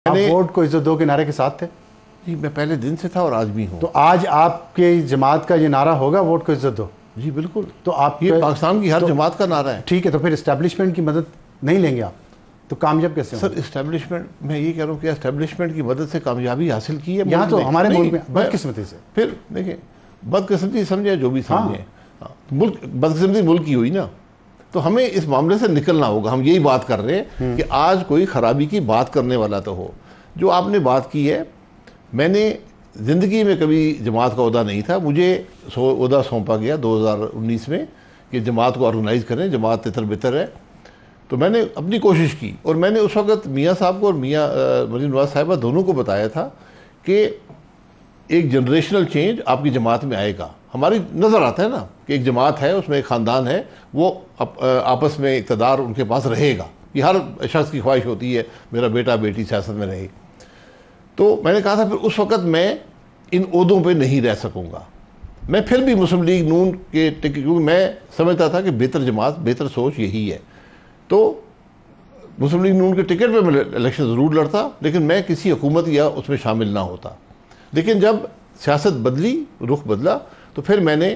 आप वोट को इज्जत दो के नारे के साथ थे? जी, मैं पहले दिन से था और आज भी हूँ। तो आज आपके जमात का ये नारा होगा वोट को इज्जत दो? जी बिल्कुल। तो आप ये पाकिस्तान की हर जमात का नारा है। ठीक है, तो फिर इस्टेब्लिशमेंट की मदद नहीं लेंगे आप तो कामयाब कैसे सर? इस्टेब्लिशमेंट, मैं ये कह रहा हूँ कि इस्टेब्लिशमेंट की मदद से कामयाबी हासिल की है यहाँ तो हमारे मुल्क में बदकिस्मती से। फिर देखिए, बदकिस्मती समझे जो भी समझे, मुल्क बदकिस्मती मुल्क की हुई ना, तो हमें इस मामले से निकलना होगा। हम यही बात कर रहे हैं कि आज कोई खराबी की बात करने वाला तो हो। जो आपने बात की है, मैंने ज़िंदगी में कभी जमात का ओहदा नहीं था। मुझे ओहदा सौंपा गया 2019 में कि जमात को ऑर्गेनाइज़ करें, जमात तितर बितर है। तो मैंने अपनी कोशिश की और मैंने उस वक़्त मियाँ साहब को और मियाँ मरीम नवाज़ साहिबा दोनों को बताया था कि एक जनरेशनल चेंज आपकी जमात में आएगा। हमारी नज़र आता है ना कि एक जमात है, उसमें एक ख़ानदान है, वो आपस में इक़्तिदार उनके पास रहेगा। ये हर शख्स की ख्वाहिश होती है मेरा बेटा बेटी सियासत में रहे। तो मैंने कहा था फिर उस वक़्त मैं इन ओहदों पे नहीं रह सकूँगा। मैं फिर भी मुस्लिम लीग नून के टिकट, क्योंकि मैं समझता था कि बेहतर जमात, बेहतर सोच यही है, तो मुस्लिम लीग नून के टिकट पे मैं इलेक्शन ज़रूर लड़ता, लेकिन मैं किसी हुकूमत या उसमें शामिल ना होता। लेकिन जब सियासत बदली, रुख बदला, तो फिर मैंने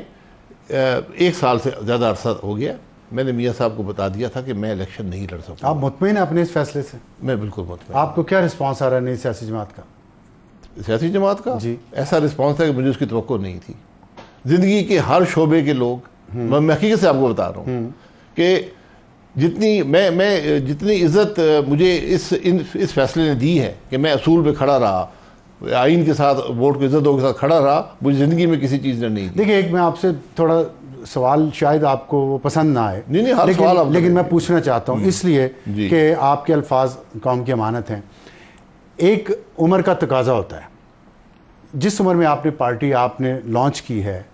1 साल से ज़्यादा अरसा हो गया, मैंने मियाँ साहब को बता दिया था कि मैं इलेक्शन नहीं लड़ सकता। आप मुतमईन हैं अपने इस फैसले से? मैं बिल्कुल मुतमईन। आपको क्या रिस्पॉन्स आ रहा है नई सियासी जमात का? सियासी जमात का जी, ऐसा रिस्पॉन्स है कि मुझे उसकी तवक्को नहीं थी। ज़िंदगी के हर शोबे के लोग, मैं हकीकत से आपको बता रहा हूँ कि जितनी इज्जत मुझे इस फैसले ने दी है कि मैं असूल पे खड़ा रहा, आइन के साथ, वोट को इज्जतों के साथ खड़ा रहा, मुझे ज़िंदगी में किसी चीज़ ने नहीं दी। देखिए, एक मैं आपसे थोड़ा सवाल, शायद आपको वो पसंद ना आए, नहीं हर सवाल लेकिन मैं पूछना चाहता हूँ इसलिए कि आपके अल्फाज कौम की अमानत हैं। एक उम्र का तकाजा होता है। जिस उम्र में आपने पार्टी आपने लॉन्च की है,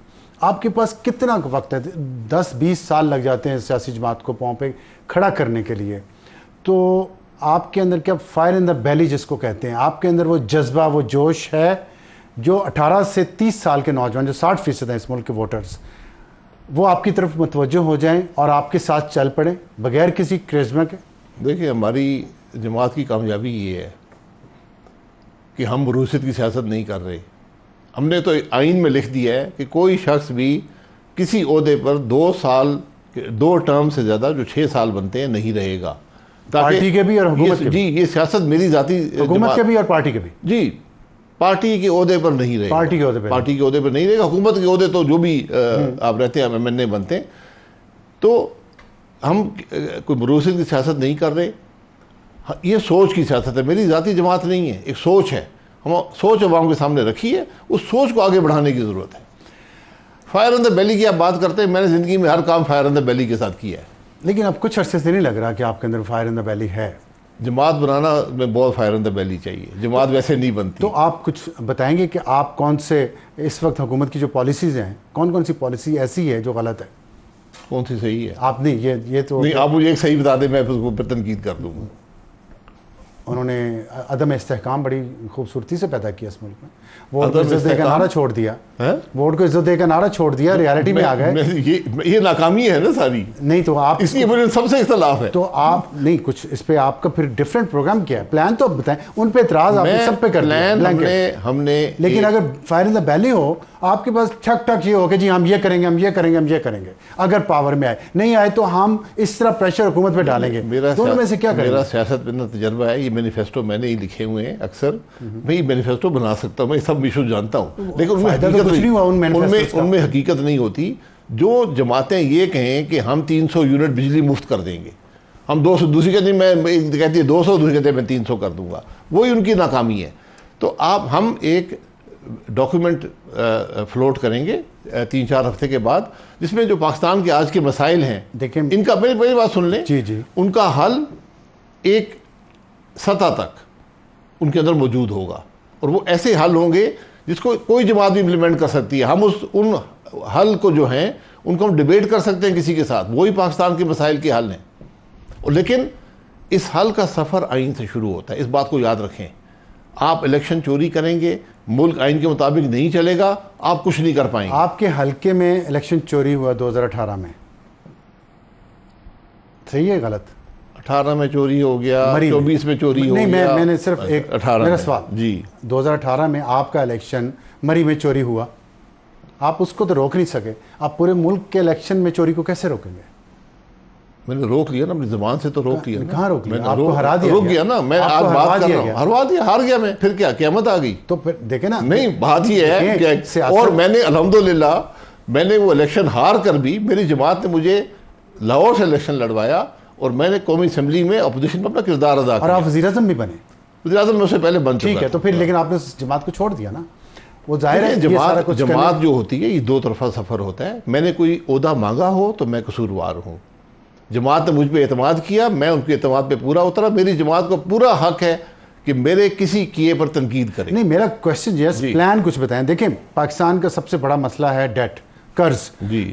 आपके पास कितना वक्त है? 10-20 साल लग जाते हैं सियासी जमात को पाँव पे खड़ा करने के लिए। तो आपके अंदर क्या फायर इन द बेली जिसको कहते हैं, आपके अंदर वो जज्बा, वो जोश है जो 18 से 30 साल के नौजवान, जो 60% हैं इस मुल्क के वोटर्स, वो आपकी तरफ मुतवज्जो हो जाएं और आपके साथ चल पड़ें बगैर किसी क्रिज्मा के? देखिए, हमारी जमात की कामयाबी ये है कि हम वरूसियत की सियासत नहीं कर रहे। हमने तो आइन में लिख दिया है कि कोई शख्स भी किसी ओहदे पर 2 टर्म से ज़्यादा, जो 6 साल बनते हैं, नहीं रहेगा। पार्टी के भी और हुकूमत के भी? जी, ये सियासत मेरी ज़ाती, हुकूमत के भी और पार्टी के भी? जी, पार्टी के ओहदे पर नहीं रहेगा। पार्टी के ओहदे पर नहीं रहेगा। हुकूमत के ओहदे तो जो भी आप रहते हैं, MNA बनते हैं। तो हम कोई वरूसियत की सियासत नहीं कर रहे। ये सोच की सियासत है, मेरी ज़ाती जमात नहीं है, एक सोच है। हम सोच अवाम के सामने रखी है, उस सोच को आगे बढ़ाने की ज़रूरत है। फायर ऑन द बेली की आप बात करते हैं, मैंने ज़िंदगी में हर काम फायर ऑन द बेली के साथ किया है। लेकिन अब कुछ अरसे से नहीं लग रहा कि आपके अंदर फायर इन द बेली है। जमात बनाना में बहुत फायर ऑन द बेली चाहिए, जमात वैसे नहीं बनती। तो आप कुछ बताएंगे कि आप कौन से इस वक्त हुकूमत की जो पॉलिसीज़ हैं, कौन कौन सी पॉलिसी ऐसी है जो गलत है? कौन सी सही है? आप नहीं, ये तो नहीं, आप मुझे एक सही बता दें, मैं उसको पर तनकीद कर दूँगा। उन्होंने अदम इस्तेहकाम बड़ी खूबसूरती से पैदा किया इस मुल्क में। वोट को इज्जत देकर नारा छोड़ दिया, वोट को इज्जत देकर नारा छोड़ दिया, रियलिटी में आ गए। ये नाकामी है ना सारी। नहीं तो आप, इसलिए मुझे सबसे इख्तलाफ है। तो आप नहीं, कुछ इस पे आपका फिर डिफरेंट प्रोग्राम क्या है? प्लान तो बताएं। उन पे इतराज आपने सब पे कर दिया हमने। लेकिन अगर फायर इन द बेली हो, आपके पास ठक ठक ये हो कि जी हम ये करेंगे, हम ये करेंगे, हम ये करेंगे, अगर पावर में आए, नहीं आए तो हम इस तरह प्रेशर हुकूमत पे डालेंगे। दोनों में से क्या करेंगे? मेरा सियासत में तजर्बा है, ये मैनिफेस्टो मैंने ही लिखे हुए हैं। अक्सर मैं ये मैनिफेस्टो बना सकता हूँ, मैं सब इशू जानता हूँ, लेकिन उनमें हकीकत नहीं होती। जो जमातें ये कहें कि हम 300 यूनिट बिजली मुफ्त कर देंगे, हम 200, दूसरी कहती है 200, दूसरी कहते हैं मैं 300 कर दूंगा, वही उनकी नाकामी है। तो हम एक डॉक्यूमेंट फ्लोट करेंगे 3-4 हफ्ते के बाद, जिसमें जो पाकिस्तान के आज के मसाइल हैं, देखिए इनका, मेरी बात सुन लें, जी, उनका हल एक सतह तक उनके अंदर मौजूद होगा, और वो ऐसे हल होंगे जिसको कोई जमात भी इम्प्लीमेंट कर सकती है। हम उन हल को जो हैं उनको हम डिबेट कर सकते हैं किसी के साथ, वही पाकिस्तान के मसाइल के हल हैं। और लेकिन इस हल का सफ़र आइन से शुरू होता है, इस बात को याद रखें। आप इलेक्शन चोरी करेंगे, मुल्क आइन के मुताबिक नहीं चलेगा, आप कुछ नहीं कर पाएंगे। आपके हल्के में इलेक्शन चोरी हुआ 2018 में, सही है गलत? 18 में चोरी हो गया, 24 में चोरी हो गया। मैंने सिर्फ एक 18 मेरा सवाल जी 2018 में आपका इलेक्शन मरी में चोरी हुआ, आप उसको तो रोक नहीं सके, आप पूरे मुल्क के इलेक्शन में चोरी को कैसे रोकेंगे? मैंने रोक लिया ना, अपनी जुबान से तो रोक लिया ना। कहाँ रोक लिया? मैंने आपको हरा दिया रोक गया ना। मैं आज बात कर रहा हूँ, हरवा दिया, हार गया मैं, फिर क्या क़यामत आ गई? तो फिर देखे ना, नहीं बात ये है। और मैंने अल्हम्दुलिल्लाह मैंने वो इलेक्शन हार कर भी मेरी जमात ने मुझे लाहौर से इलेक्शन लड़वाया और मैंने कौमी असम्बली में अपोजिशन में अपना किरदार अदा किया। और आप वज़ीर आज़म भी बने। वज़ीर आज़म में उससे पहले बन चुका। ठीक है, तो फिर लेकिन आपने जमात को छोड़ दिया ना। वो जाहिर है जमात जो होती है ये 2 तरफा सफ़र होता है। मैंने कोई ओहदा मांगा हो तो मैं कसूरवार हूँ। जमात ने मुझ पर एतमाद किया, मैं उनके एतमाद पे पूरा उतरा। मेरी जमात को पूरा हक है कि मेरे किसी किए पर तनकीद करें। नहीं, मेरा क्वेश्चन ये है, प्लान कुछ बताएं। देखें, पाकिस्तान का सबसे बड़ा मसला है डेट, कर्ज,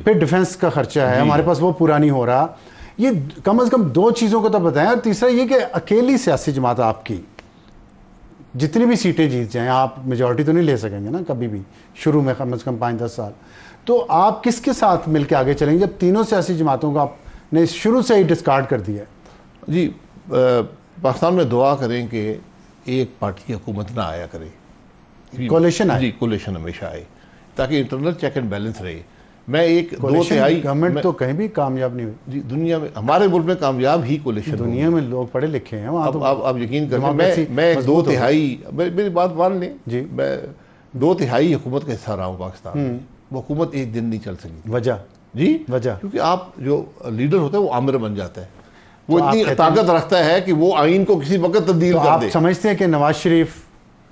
फिर डिफेंस का खर्चा है, हमारे पास वो पूरा नहीं हो रहा। ये कम से कम 2 चीज़ों को तो बताएं। और तीसरा ये कि अकेली सियासी जमात आपकी जितनी भी सीटें जीत जाएं, आप मेजॉरिटी तो नहीं ले सकेंगे ना कभी भी, शुरू में कम से कम 5-10 साल। तो आप किसके साथ मिलकर आगे चलेंगे जब तीनों सियासी जमातों को आपने शुरू से ही डिस्कार्ड कर दिया है? जी पाकिस्तान में दुआ करें कि एक पार्टी हुकूमत ना आया करे, कोलिशन आए। जी कोलिशन हमेशा आए ताकि इंटरनल चेक एंड बैलेंस रहे। मैं एक 2/3 गवर्नमेंट तो कहीं भी कामयाब नहीं हुई जी दुनिया में, हमारे मुल्क में कामयाब ही कोलिशन। दुनिया में लोग पढ़े लिखे हैं वहाँ। तो आप यकीन करें, मैं 2/3 मेरी बात मान लें जी, मैं 2/3 हुकूमत का हिस्सा रहा हूँ पाकिस्तान में। वो हुकूमत एक दिन नहीं चल सकी। वजह जी वजह क्योंकि आप जो लीडर होता है वो आमिर बन जाता है, वो इतनी ताकत रखता है कि वो आइन को किसी वक्त तब्दील कर दे। आप समझते हैं कि नवाज शरीफ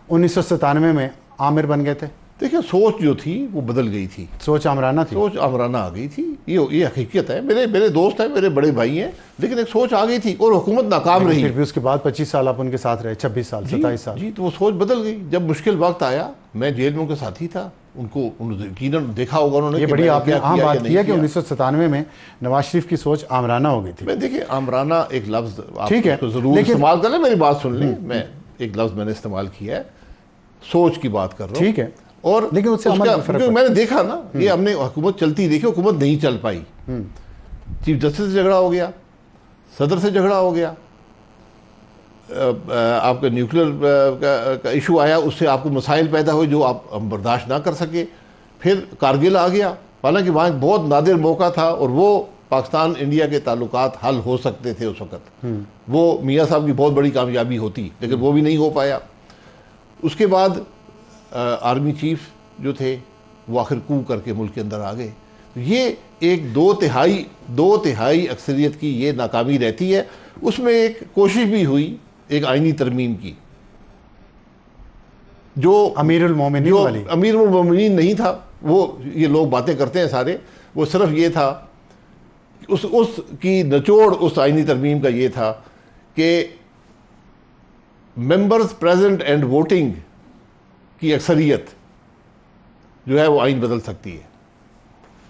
1997 में आमिर बन गए थे? देखिए सोच जो थी वो बदल गई थी, सोच आमराना थी, सोच आमराना आ गई थी। ये हकीकत है। मेरे दोस्त हैं, मेरे बड़े भाई हैं, लेकिन एक सोच आ गई थी और हुकूमत नाकाम रही। फिर भी उसके बाद 25 साल आप उनके साथ रहे, 26 साल 27 साल। जी तो वो सोच बदल गई। जब मुश्किल वक्त आया, मैं जेल में उनके साथी था, उनको यकीनन देखा होगा उन्होंने। ये बड़ी आपने आम बात की है कि 1997 में नवाज शरीफ की सोच आमराना हो गई थी। मैं देखिए आमराना एक लफ्ज ठीक है, जरूर इस्तेमाल कर लें, मेरी बात सुन लें। मैं एक लफ्ज मैंने इस्तेमाल किया है, सोच की बात कर रहा हूँ। ठीक है, और लेकिन उससे क्योंकि मैंने देखा ना, ये हमने हुकूमत चलती देखी, हुकूमत नहीं चल पाई। चीफ जस्टिस से झगड़ा हो गया, सदर से झगड़ा हो गया, आपका न्यूक्लियर का इशू आया, उससे आपको मसाइल पैदा हुए जो आप बर्दाश्त ना कर सके। फिर कारगिल आ गया, हालांकि वहाँ एक बहुत नादिर मौका था और वो पाकिस्तान इंडिया के ताल्लुकात हल हो सकते थे उस वक़्त। वो मियाँ साहब की बहुत बड़ी कामयाबी होती, लेकिन वो भी नहीं हो पाया। उसके बाद आर्मी चीफ जो थे वो आखिर कू करके मुल्क के अंदर आ गए। ये एक 2/3 अक्सरियत की ये नाकामी रहती है। उसमें एक कोशिश भी हुई एक आईनी तरमीम की, जो अमीरुल मोमिनीन नहीं था। वो ये लोग बातें करते हैं सारे, वो सिर्फ ये था, उसकी निचोड़ उस आईनी तरमीम का ये था कि मेंबर्स प्रेजेंट एंड वोटिंग की अक्सरियत जो है वो आइन बदल सकती है,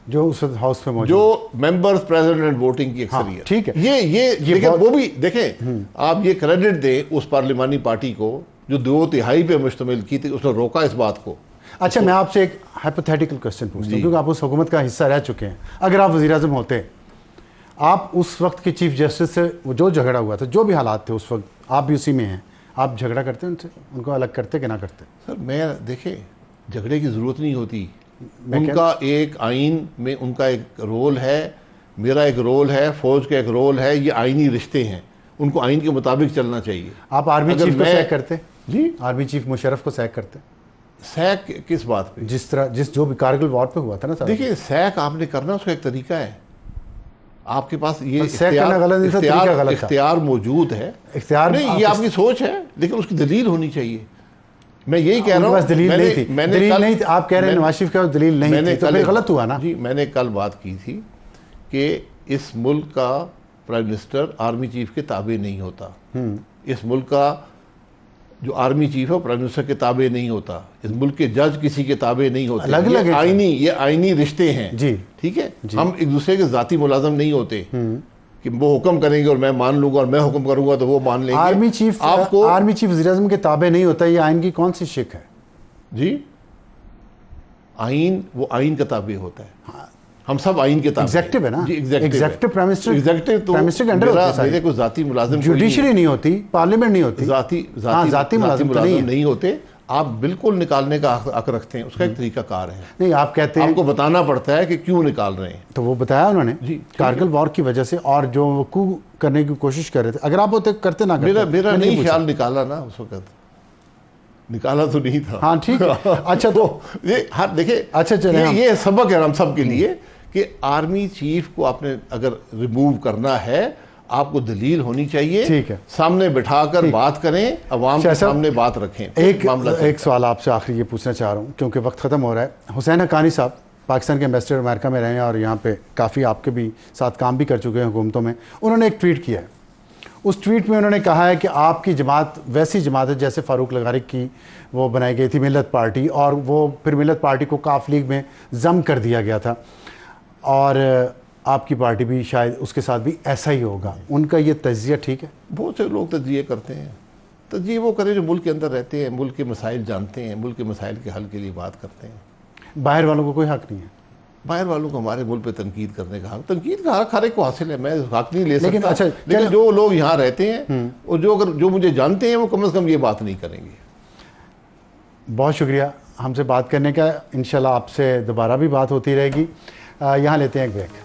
जो उस हाउस में मौजूद, जो मेंबर्स प्रेजेंट एंड वोटिंग की अक्सरियत। हाँ, ठीक है। ये वो भी देखें, आप ये क्रेडिट दें उस पार्लिमानी पार्टी को जो 2/3 पे मुश्तमिल की थी, उसने रोका इस बात को। अच्छा, मैं आपसे एक हाइपोथेटिकल क्वेश्चन पूछता हूँ, क्योंकि आप उस हुकूमत का हिस्सा रह चुके हैं। अगर आप वज़ीर आज़म होते, आप उस वक्त के चीफ जस्टिस से जो झगड़ा हुआ था, जो भी हालात थे उस वक्त, आप भी उसी में हैं, आप झगड़ा करते उनसे, उनको अलग करते कि ना करते? सर मैं देखे झगड़े की ज़रूरत नहीं होती। उनका एक आइन में उनका एक रोल है, मेरा एक रोल है, फौज का एक रोल है। ये आइनी रिश्ते हैं, उनको आइन के मुताबिक चलना चाहिए। आप आर्मी चीफ को सैक करते? जी, आर्मी चीफ मुशर्रफ को सैक करते? सैक किस बात पे? जिस तरह जो भी कारगिल वॉर पे हुआ था ना। देखिए सैक आपने करना, उसका एक तरीका है। आपके पास ये इख्तियार मौजूद है। इख्तियार नहीं, ये आपकी सोच है, लेकिन उसकी दलील होनी चाहिए। मैं यही कह रहा हूँ, दलील नहीं थी। दलील नहीं थी, आप कह रहे हैं नवाज शरीफ के पास दलील नहीं थी, तो फिर गलत हुआ ना। जी, मैंने कल बात की थी कि इस मुल्क का प्राइम मिनिस्टर आर्मी चीफ के ताबे नहीं होता। इस मुल्क का जो आर्मी चीफ है प्राइम मिनिस्टर के ताबे नहीं होता। इस मुल्क के जज किसी के ताबे नहीं होते। अलग अलग ये आईनी रिश्ते हैं जी, ठीक है। हम एक दूसरे के जाती मुलाजम नहीं होते कि वो हुक्म करेंगे और मैं मान लूंगा और मैं हुक्म करूंगा तो वो मान लेंगे। आर्मी चीफ आपको आर्मी चीफ वज़ीर-ए-आज़म के ताबे नहीं होता, ये आइन की कौन सी शिक है? जी, आइन वो आइन का ताबे होता है। हाँ, हम सब आइन के ताबे एग्जेक्टिव है ना, एग्जेक्टिव प्राइम मिनिस्टर, एग्जेक्टिव तो मिनिस्टर के अंडर होता है। मेरे कोई जाती मुलाजिम, जुडिशरी नहीं होती, पार्लियामेंट नहीं होती, जाती मुलाजिम नहीं होते। आप बिल्कुल निकालने का हक रखते हैं, उसका एक तरीका कार है। नहीं, आप कहते हैं आपको बताना पड़ता है कि क्यों निकाल रहे हैं। तो वो बताया उन्होंने कारगिल वॉर की वजह से, और जो कू करने की कोशिश कर रहे थे। अगर आप होते करते ना करते, मेरा नहीं ख्याल निकाला ना, उस वक्त निकाला तो नहीं था। हाँ ठीक है। अच्छा तो ये हाँ देखिए, अच्छा चले, ये सबक है हम सब के लिए कि आर्मी चीफ को आपने अगर रिमूव करना है, आपको दलील होनी चाहिए। ठीक है, सामने बिठाकर बात करें, अवाम के सामने बात रखें। एक सवाल आपसे आखिरी ये पूछना चाह रहा हूँ, क्योंकि वक्त ख़त्म हो रहा है। हुसैन हक्कानी साहब पाकिस्तान के एम्बेसडर अमेरिका में रहे हैं और यहाँ पे काफ़ी आपके भी साथ काम भी कर चुके हैं हुकूमतों में। उन्होंने एक ट्वीट किया है। उस ट्वीट में उन्होंने कहा है कि आपकी जमात वैसी जमात है जैसे फ़ारूक लगारिक की वो बनाई गई थी मिल्लत पार्टी, और वो फिर मिल्लत पार्टी को काफ लीग में जम कर दिया गया था, और आपकी पार्टी भी शायद उसके साथ भी ऐसा ही होगा। उनका ये तज्जिया ठीक है? बहुत से लोग तज्जिए करते हैं, तज्जिए वो करें जो मुल्क के अंदर रहते हैं, मुल्क के मसाइल जानते हैं, मुल्क के मसाइल के हल के लिए बात करते हैं। बाहर वालों को कोई हक नहीं है? बाहर वालों को हमारे मुल्क पे तनकीद करने का हक, तनकीद का हक हर एक को हासिल है, मैं हक नहीं ले सकता। लेकिन जो लोग यहाँ रहते हैं और जो मुझे जानते हैं, वो कम से कम ये बात नहीं करेंगे। बहुत शुक्रिया हमसे बात करने का। इंशाल्लाह आपसे दोबारा भी बात होती रहेगी। यहाँ लेते हैं एक ब्रेक।